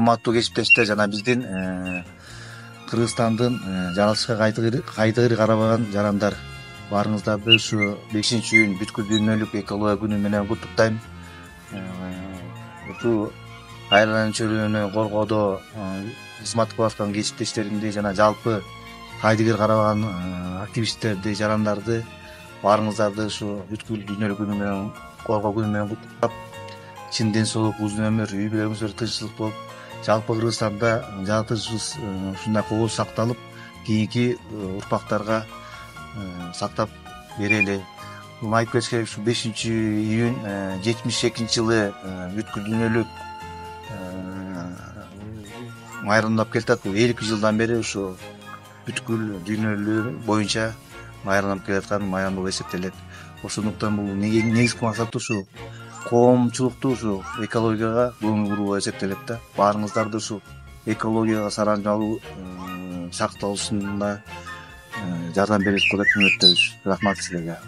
урматтуу кесиптештер, жана биздин Кыргызстандын жаңылышка кайдыгыр карабаган жарандар, баарыңыздарды ушу 5-июнь бүткүл дүйнөлүк экология күнү менен куттуктайм. Ушу айран чөлүнү коргоодо кызмат кылып аткан кесиптештеримди жана жалпы кайдыгыр карабаган активисттерди, жарандарды баарыңыздарды ушу бүткүл дүйнөлүк күнү менен, коргоо күнү менен куттуктап, чын ден соолук, узун өмүр, үй бүлөңүздөр тынччылык болуп, жалпы Кыргызстанда жаратылышыбыз ушундай кооз сакталып, кийинки урпактарга сактап берели. Муну айтып кетиш керек, ушу 5-июнь 72-жылы бүткүл дүйнөлүк майрамдап келатат. Бул 50 жылдан бери ушу бүткүл дүйнөлүк боюнча майрамдап келаткан майрам болуп эсептелет. Ошондуктан бул негизги максаты ушу коомчулукту ушу экологияга көңүл буруу эсептелет да. Баарыңыздарды ушу экологияга сарамжалуу сакталышында жардам бересиз деп үмүттөбүз. Рахмат силерге.